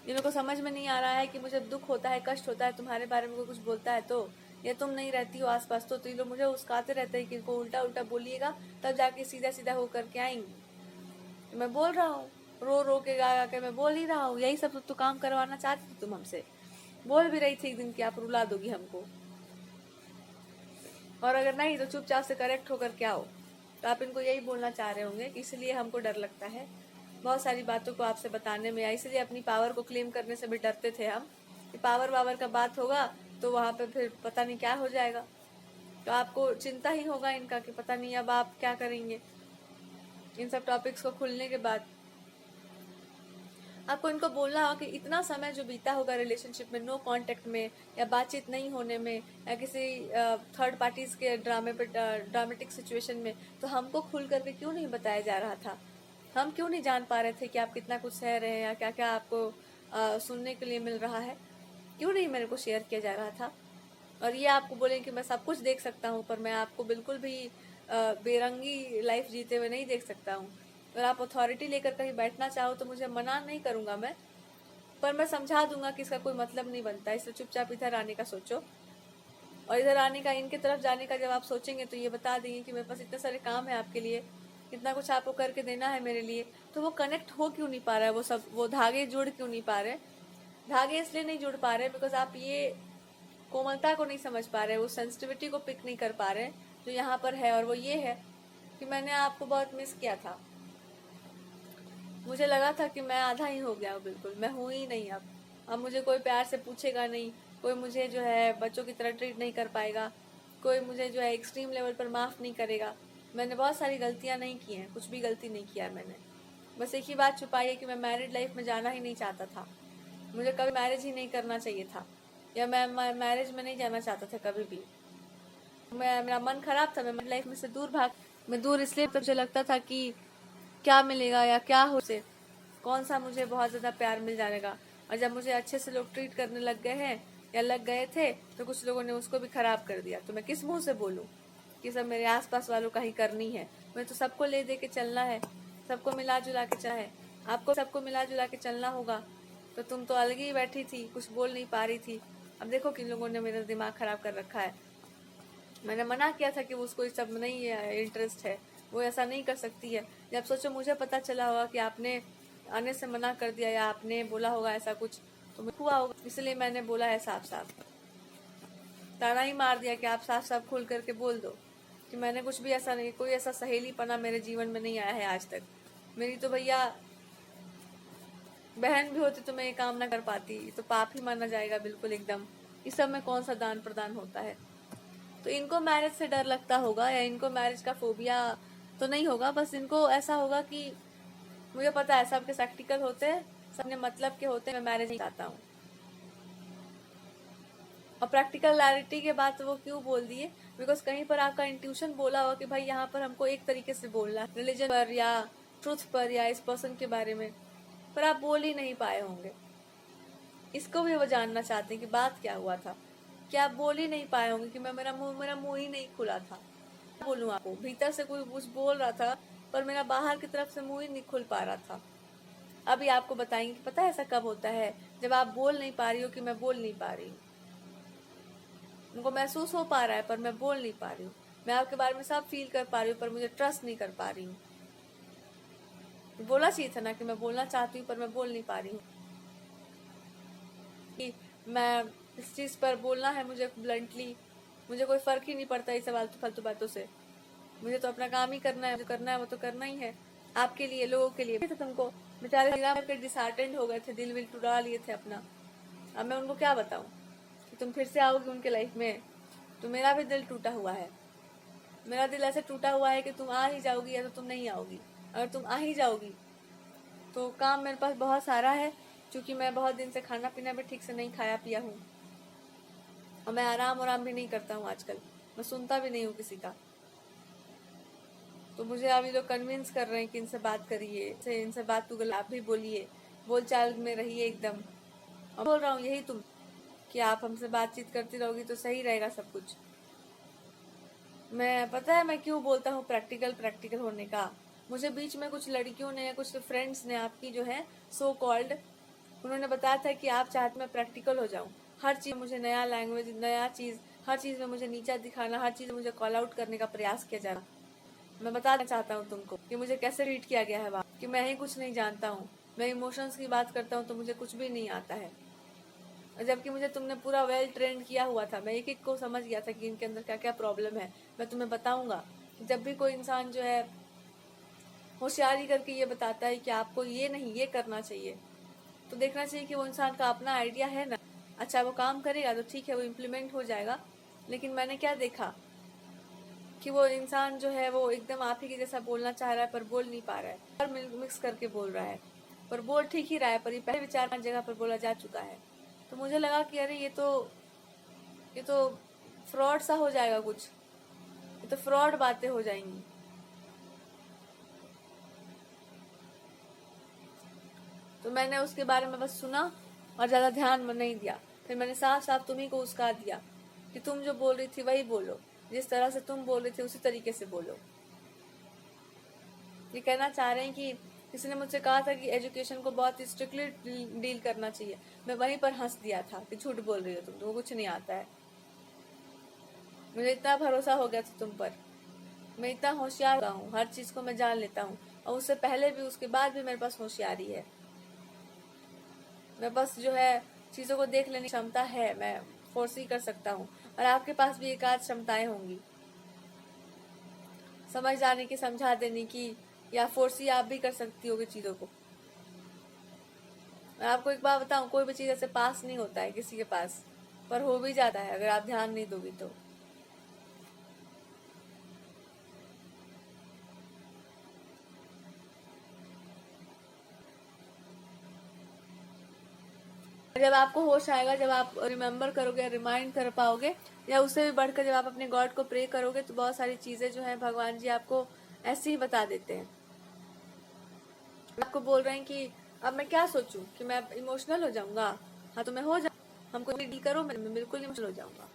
जिन लोगों को समझ में नहीं आ रहा है कि मुझे दुख होता है, कष्ट होता है, तुम्हारे बारे में कोई कुछ बोलता है तो, या तुम नहीं रहती हो आसपास तो ये लोग मुझे उस्काते रहते हैं कि इनको उल्टा उल्टा बोलिएगा तब जाके सीधा सीधा होकर के आएंगी। तो मैं बोल रहा हूँ, रो रो के गा गा के मैं बोल ही रहा हूँ, यही सब तो काम करवाना चाहती थी तुम हमसे। बोल भी रही थी एक दिन कि आप रुला दोगी हमको, और अगर नहीं तो चुपचाप से करेक्ट होकर क्या हो। तो आप इनको यही बोलना चाह रहे होंगे कि इसलिए हमको डर लगता है बहुत सारी बातों को आपसे बताने में, या इसलिए अपनी पावर को क्लेम करने से भी डरते थे हम कि पावर वावर का बात होगा तो वहाँ पे फिर पता नहीं क्या हो जाएगा। तो आपको चिंता ही होगा इनका कि पता नहीं अब आप क्या करेंगे इन सब टॉपिक्स को खुलने के बाद। आपको इनको बोलना होगा कि इतना समय जो बीता होगा रिलेशनशिप में, नो कांटेक्ट में, या बातचीत नहीं होने में, या किसी थर्ड पार्टीज के ड्रामे पे, ड्रामेटिक सिचुएशन में, तो हमको खुल करके क्यों नहीं बताया जा रहा था? हम क्यों नहीं जान पा रहे थे कि आप कितना कुछ सह रहे हैं या क्या क्या आपको सुनने के लिए मिल रहा है? क्यों नहीं मेरे को शेयर किया जा रहा था? और ये आपको बोले कि मैं सब कुछ देख सकता हूँ, पर मैं आपको बिल्कुल भी बेरंगी लाइफ जीते हुए नहीं देख सकता हूँ। अगर आप अथॉरिटी लेकर कहीं बैठना चाहो तो मुझे मना नहीं करूंगा मैं, पर मैं समझा दूंगा कि इसका कोई मतलब नहीं बनता, इसलिए चुपचाप इधर आने का सोचो। और इधर आने का, इनके तरफ जाने का जब आप सोचेंगे तो ये बता देंगे कि मेरे पास इतने सारे काम है आपके लिए, इतना कुछ आपको करके देना है मेरे लिए। तो वो कनेक्ट हो क्यों नहीं पा रहा है, वो सब, वो धागे जुड़ क्यों नहीं पा रहे? धागे इसलिए नहीं जुड़ पा रहे बिकॉज आप ये कोमलता को नहीं समझ पा रहे, वो सेंसिटिविटी को पिक नहीं कर पा रहे जो यहाँ पर है। और वो ये है कि मैंने आपको बहुत मिस किया था। मुझे लगा था कि मैं आधा ही हो गया हूँ, बिल्कुल मैं हूँ ही नहीं अब मुझे कोई प्यार से पूछेगा नहीं, कोई मुझे जो है बच्चों की तरह ट्रीट नहीं कर पाएगा, कोई मुझे जो है एक्सट्रीम लेवल पर माफ़ नहीं करेगा। मैंने बहुत सारी गलतियाँ नहीं की हैं, कुछ भी गलती नहीं किया है मैंने। बस एक ही बात छुपाई है कि मैं मैरिड लाइफ में जाना ही नहीं चाहता था, मुझे कभी मैरिज ही नहीं करना चाहिए था, या मैं मैरिज में नहीं जाना चाहता था कभी भी। मेरा मन खराब था, मैं मैरिड लाइफ में से मैं दूर इसलिए तो मुझे लगता था कि क्या मिलेगा या क्या हो से, कौन सा मुझे बहुत ज़्यादा प्यार मिल जाएगा। और जब मुझे अच्छे से लोग ट्रीट करने लग गए हैं या लग गए थे तो कुछ लोगों ने उसको भी खराब कर दिया। तो मैं किस मुंह से बोलूँ कि सब मेरे आसपास वालों का ही करनी है? मुझे तो सबको ले दे के चलना है, सबको मिला जुला के चलना है। आपको सबको मिला जुला के चलना होगा। तो तुम तो अलग ही बैठी थी, कुछ बोल नहीं पा रही थी। अब देखो किन लोगों ने मेरा दिमाग खराब कर रखा है। मैंने मना किया था कि उसको इस सब में नहीं इंटरेस्ट है, वो ऐसा नहीं कर सकती है। जब सोचो मुझे पता चला होगा कि आपने आने से मना कर दिया या आपने बोला होगा ऐसा कुछ, तो मुझे हुआ होगा, इसलिए मैंने बोला है साफ साफ, ताना ही मार दिया कि आप साफ साफ खुल करके बोल दो कि मैंने कुछ भी ऐसा नहीं, कोई ऐसा सहेली पना मेरे जीवन में नहीं आया है आज तक। मेरी तो भैया बहन भी होती तो मैं ये काम ना कर पाती, तो पाप ही माना जाएगा बिल्कुल एकदम। इस सब में कौन सा दान प्रदान होता है? तो इनको मैरिज से डर लगता होगा, या इनको मैरिज का फोबिया तो नहीं होगा, बस इनको ऐसा होगा कि मुझे पता है सबके प्रैक्टिकल होते हैं, सबने मतलब के होते हैं, मैं मैरिज नहीं चाहता हूँ। और प्रैक्टिकलिटी के बाद तो वो क्यों बोल दिए? बिकॉज कहीं पर आपका इंट्यूशन बोला होगा कि भाई यहाँ पर हमको एक तरीके से बोलना है, रिलीजन पर या ट्रूथ पर या इस पर्सन के बारे में, पर आप बोल ही नहीं पाए होंगे। इसको भी वो जानना चाहते हैं कि बात क्या हुआ था, क्या आप बोल ही नहीं पाए होंगे कि मेरा मुंह ही नहीं खुला था। बोलूं आपको, भीतर से कोई कुछ बोल रहा था पर मेरा बाहर की तरफ से मुंह ही नहीं खुल पा रहा था। अभी आपको बताएंगे कि पता है ऐसा कब होता है, जब आप बोल नहीं पा रही हो कि मैं बोल नहीं पा रही हूँ। उनको महसूस हो पा रहा है पर मैं बोल नहीं पा रही हूँ। मैं आपके बारे में सब फील कर पा रही हूँ पर मुझे ट्रस्ट नहीं कर पा रही हूँ। बोला चाहिए था ना कि मैं बोलना चाहती हूँ पर मैं बोल नहीं पा रही हूँ, कि मैं इस चीज पर बोलना है मुझे ब्लंटली, मुझे कोई फर्क ही नहीं पड़ता इस फालतू फालतू बातों से। मुझे तो अपना काम ही करना है, जो करना है वो तो करना ही है, आपके लिए, लोगों के लिए। तो तुमको बेचारे करके डिसहार्टेंड हो गए थे, दिल विल टुरा लिए थे अपना। अब मैं उनको क्या बताऊं कि तुम फिर से आओगी उनके लाइफ में? तो मेरा भी दिल टूटा हुआ है, मेरा दिल ऐसे टूटा हुआ है कि तुम आ ही जाओगी या तो तुम नहीं आओगी। अगर तुम आ ही जाओगी तो काम मेरे पास बहुत सारा है, क्योंकि मैं बहुत दिन से खाना पीना भी ठीक से नहीं खाया पिया हूँ, और मैं आराम भी नहीं करता हूँ आजकल, मैं सुनता भी नहीं हूँ किसी का। तो मुझे अभी लोग कन्विंस कर रहे हैं कि इनसे बात करिए, इनसे बात तो आप भी बोलिए, बोल चाल में रहिए एकदम। और बोल रहा हूँ यही तुम, कि आप हमसे बातचीत करती रहोगी तो सही रहेगा सब कुछ। मैं पता है मैं क्यों बोलता हूँ प्रैक्टिकल होने का। मुझे बीच में कुछ लड़कियों ने, कुछ फ्रेंड्स ने आपकी जो है सो कॉल्ड, उन्होंने बताया था कि आप चाहते मैं प्रैक्टिकल हो जाऊं, हर चीज मुझे नया लैंग्वेज, नया चीज, हर चीज में मुझे नीचा दिखाना, हर चीज में मुझे कॉल आउट करने का प्रयास किया जा रहा। मैं बताना चाहता हूँ तुमको कि मुझे कैसे ट्रीट किया गया है वहाँ, कि मैं ही कुछ नहीं जानता हूँ, मैं इमोशंस की बात करता हूँ तो मुझे कुछ भी नहीं आता है, जबकि मुझे तुमने पूरा वेल ट्रेंड किया हुआ था। मैं एक एक को समझ गया था कि इनके अंदर क्या क्या प्रॉब्लम है। मैं तुम्हें बताऊंगा। जब भी कोई इंसान जो है होशियारी करके ये बताता है कि आपको ये नहीं ये करना चाहिए, तो देखना चाहिए कि वो इंसान का अपना आइडिया है ना। अच्छा, वो काम करेगा तो ठीक है, वो इम्प्लीमेंट हो जाएगा। लेकिन मैंने क्या देखा कि वो इंसान जो है वो एकदम आप ही के जैसा बोलना चाह रहा है पर बोल नहीं पा रहा है, और मिक्स करके बोल रहा है, पर बोल ठीक ही रहा है, पर ये पहले भी 4-5 जगह पर बोला जा चुका है। तो मुझे लगा कि अरे ये तो फ्रॉड सा हो जाएगा कुछ, ये तो फ्रॉड बातें हो जाएंगी। तो मैंने उसके बारे में बस सुना और ज्यादा ध्यान में नहीं दिया। फिर मैंने साफ साफ तुम्ही को उसका दिया कि तुम जो बोल रही थी वही बोलो, जिस तरह से तुम बोल रही थी उसी तरीके से बोलो। ये कहना चाह रहे हैं कि किसी ने मुझसे कहा था कि एजुकेशन को बहुत स्ट्रिक्टली डील करना चाहिए। मैं वहीं पर हंस दिया था कि झूठ बोल रही हो तुम, तुमको कुछ नहीं आता है। मुझे इतना भरोसा हो गया था तुम पर, मैं इतना होशियार हूँ, हर चीज को मैं जान लेता हूँ, और उससे पहले भी उसके बाद भी मेरे पास होशियारी है। मैं बस जो है चीजों को देख लेने की क्षमता है, मैं फोर्स ही कर सकता हूँ। और आपके पास भी एक आध क्षमताएं होंगी, समझ जाने की, समझा देने की, या फोर्स ही आप भी कर सकती होगी चीजों को। मैं आपको एक बात बताऊं, कोई भी चीज ऐसे पास नहीं होता है किसी के पास, पर हो भी जाता है अगर आप ध्यान नहीं दोगी तो। जब आपको होश आएगा, जब आप रिमेम्बर करोगे, रिमाइंड कर पाओगे, या उससे भी बढ़कर जब आप अपने गॉड को प्रे करोगे, तो बहुत सारी चीजें जो है भगवान जी आपको ऐसे ही बता देते हैं। आपको बोल रहे हैं कि अब मैं क्या सोचूं, कि मैं इमोशनल हो जाऊंगा? हाँ तो मैं हो जाऊंगा, हमको डील करो, मैं बिल्कुल इमोशनल हो जाऊंगा।